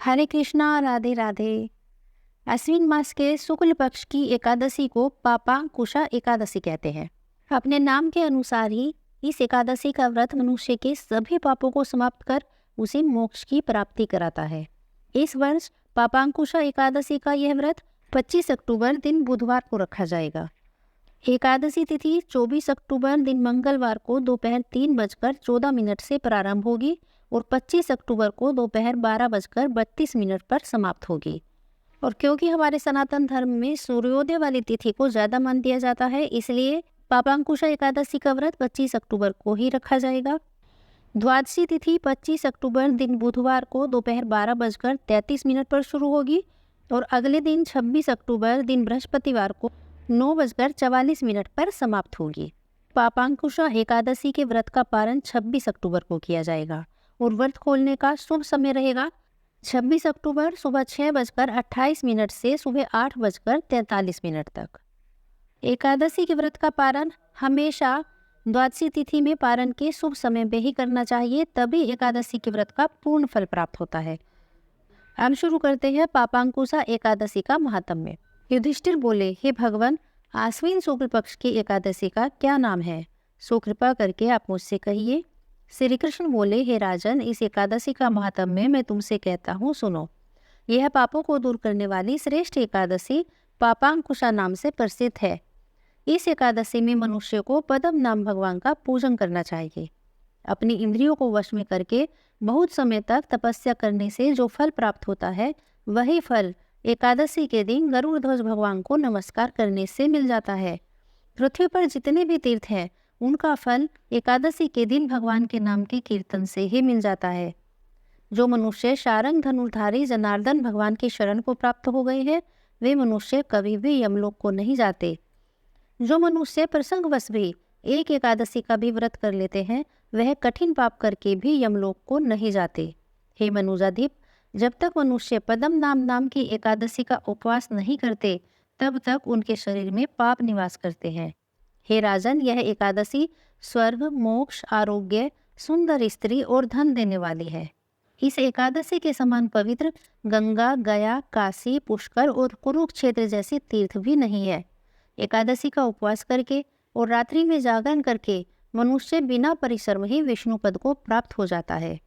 हरे कृष्णा, राधे राधे। अश्विन मास के शुक्ल पक्ष की एकादशी को पापांकुशा एकादशी कहते हैं। अपने नाम के अनुसार ही इस एकादशी का व्रत मनुष्य के सभी पापों को समाप्त कर उसे मोक्ष की प्राप्ति कराता है। इस वर्ष पापांकुशा एकादशी का यह व्रत 25 अक्टूबर दिन बुधवार को रखा जाएगा। एकादशी तिथि 24 अक्टूबर दिन मंगलवार को दोपहर 3:14 से प्रारंभ होगी और 25 अक्टूबर को दोपहर 12:32 पर समाप्त होगी। और क्योंकि हमारे सनातन धर्म में सूर्योदय वाली तिथि को ज़्यादा मान दिया जाता है, इसलिए पापांकुशा एकादशी का व्रत 25 अक्टूबर को ही रखा जाएगा। द्वादशी तिथि 25 अक्टूबर दिन बुधवार को दोपहर 12:33 पर शुरू होगी और अगले दिन 26 अक्टूबर दिन बृहस्पतिवार को 9:44 पर समाप्त होगी। पापांकुशा एकादशी के व्रत का पारण 26 अक्टूबर को किया जाएगा और व्रत खोलने का शुभ समय रहेगा 26 अक्टूबर सुबह 6:28 से सुबह 8:43 तक। एकादशी के व्रत का पारण हमेशा द्वादशी तिथि में पारण के शुभ समय में ही करना चाहिए, तभी एकादशी के व्रत का पूर्ण फल प्राप्त होता है। हम शुरू करते हैं पापांकुशा एकादशी का महात्म्य। युधिष्ठिर बोले, हे भगवान, आश्विन शुक्ल पक्ष की एकादशी का क्या नाम है? सो कृपा करके आप मुझसे कहिए। श्री कृष्ण बोले, हे राजन, इस एकादशी का महात्म्य मैं तुमसे कहता हूँ, सुनो। यह पापों को दूर करने वाली श्रेष्ठ एकादशी पापांकुशा नाम से प्रसिद्ध है। इस एकादशी में मनुष्य को पद्म नाम भगवान का पूजन करना चाहिए। अपनी इंद्रियों को वश में करके बहुत समय तक तपस्या करने से जो फल प्राप्त होता है, वही फल एकादशी के दिन गरुड़ ध्वज भगवान को नमस्कार करने से मिल जाता है। पृथ्वी पर जितने भी तीर्थ हैं, उनका फल एकादशी के दिन भगवान के नाम के कीर्तन से ही मिल जाता है। जो मनुष्य शारंग धनुर्धारी जनार्दन भगवान की शरण को प्राप्त हो गए हैं, वे मनुष्य कभी भी यमलोक को नहीं जाते। जो मनुष्य प्रसंगवश भी एक एकादशी का भी व्रत कर लेते हैं, वह कठिन पाप करके भी यमलोक को नहीं जाते। हे मनुजाधिप, जब तक मनुष्य पद्म नाम की एकादशी का उपवास नहीं करते, तब तक उनके शरीर में पाप निवास करते हैं। हे राजन, यह एकादशी स्वर्ग, मोक्ष, आरोग्य, सुंदर स्त्री और धन देने वाली है। इस एकादशी के समान पवित्र गंगा, गया, काशी, पुष्कर और कुरुक्षेत्र जैसे तीर्थ भी नहीं है। एकादशी का उपवास करके और रात्रि में जागरण करके मनुष्य बिना परिश्रम ही विष्णु पद को प्राप्त हो जाता है।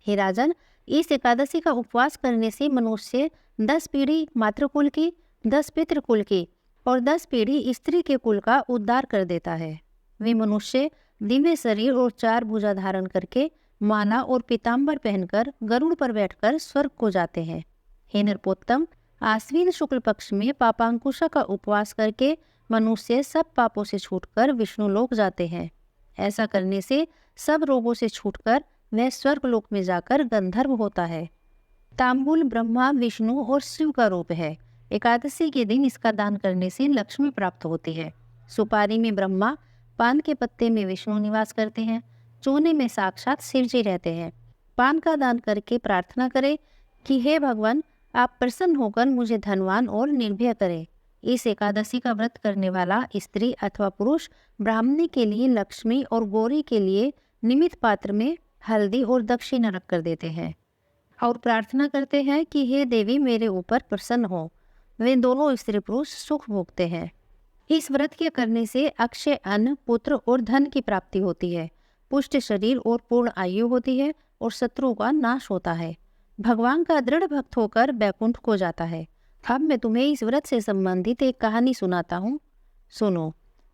हे राजन, इस एकादशी का उपवास करने से मनुष्य 10 पीढ़ी मातृकुल की, 10 पितृकुल की और 10 पीढ़ी स्त्री के कुल का उद्धार कर देता है। वे मनुष्य दिव्य शरीर और 4 भुजा धारण करके माला और पीताम्बर पहनकर गरुड़ पर बैठकर स्वर्ग को जाते हैं। हे नरपोत्तम, आश्विन शुक्ल पक्ष में पापांकुशा का उपवास करके मनुष्य सब पापों से छूटकर विष्णु लोक जाते हैं। ऐसा करने से सब रोगों से छूटकर वह स्वर्ग लोक में जाकर गंधर्व होता है। तांबूल ब्रह्मा, विष्णु और शिव का रूप है। एकादशी के दिन इसका दान करने से लक्ष्मी प्राप्त होती है। सुपारी में ब्रह्मा, पान के पत्ते में विष्णु निवास करते हैं, चूने में साक्षात शिव जी रहते हैं। पान का दान करके प्रार्थना करें कि हे भगवान, आप प्रसन्न होकर मुझे धनवान और निर्भय करें। इस एकादशी का व्रत करने वाला स्त्री अथवा पुरुष ब्राह्मणी के लिए लक्ष्मी और गौरी के लिए निमित पात्र में हल्दी और दक्षिणा रख कर देते हैं और प्रार्थना करते हैं कि हे देवी, मेरे ऊपर प्रसन्न हो। वे दोनों स्त्री पुरुष सुख भोगते हैं। इस व्रत के करने से अक्षय अन्न, पुत्र और धन की प्राप्ति होती है, पुष्ट शरीर और पूर्ण आयु होती है और शत्रु का नाश होता है। भगवान का दृढ़ भक्त होकर बैकुंठ को जाता है। अब मैं तुम्हें इस व्रत से संबंधित एक कहानी सुनाता हूँ, सुनो।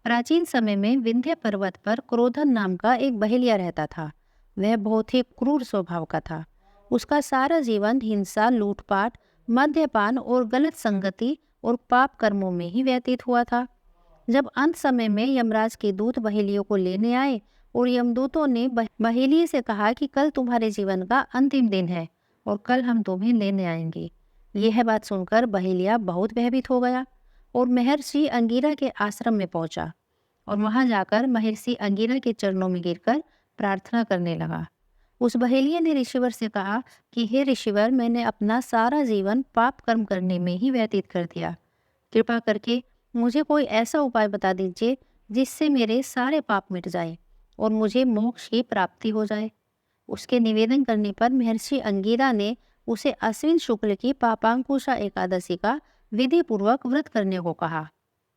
प्राचीन समय में विंध्य पर्वत पर क्रोधन नाम का एक बहेलिया रहता था। वह बहुत ही क्रूर स्वभाव का था। उसका सारा जीवन हिंसा, लूटपाट, मद्यपान और गलत संगति और पाप कर्मों में ही व्यतीत हुआ था। जब अंत समय में यमराज के दूत बहेलियों को लेने आए और यमदूतों ने बहेलिये से कहा कि कल तुम्हारे जीवन का अंतिम दिन है और कल हम तुम्हें लेने आएंगे। यह बात सुनकर बहेलिया बहुत भयभीत हो गया और महर्षि अंगिरा के आश्रम में पहुंचा और वहां जाकर महर्षि अंगिरा के चरणों में गिरकर प्रार्थना करने लगा। उस बहेलिया ने ऋषिवर से कहा कि हे ऋषिवर, मैंने अपना सारा जीवन पाप कर्म करने में ही व्यतीत कर दिया। कृपा करके मुझे कोई ऐसा उपाय बता दीजिए जिससे मेरे सारे पाप मिट जाए और मुझे मोक्ष की प्राप्ति हो जाए। उसके निवेदन करने पर महर्षि अंगिरा ने उसे अश्विन शुक्ल की पापांकुशा एकादशी का विधि पूर्वक व्रत करने को कहा।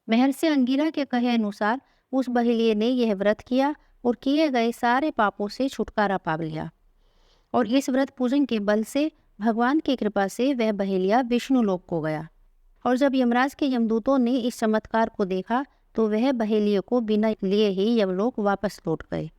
महर्षि अंगिरा के कहे अनुसार उस बहेलिये ने यह व्रत किया और किए गए सारे पापों से छुटकारा पा लिया, और इस व्रत पूजन के बल से भगवान की कृपा से वह बहेलिया विष्णु लोक को गया। और जब यमराज के यमदूतों ने इस चमत्कार को देखा तो वह बहेलिये को बिना लिए ही यमलोक वापस लौट गए।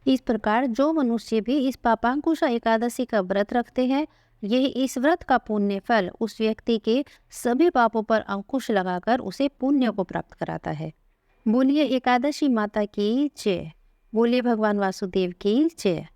इस प्रकार जो मनुष्य भी इस पापांकुशा एकादशी का व्रत रखते हैं, यह इस व्रत का पुण्य फल उस व्यक्ति के सभी पापों पर अंकुश लगाकर उसे पुण्य को प्राप्त कराता है। बोलिए एकादशी माता की जय। बोलिए भगवान वासुदेव की जय।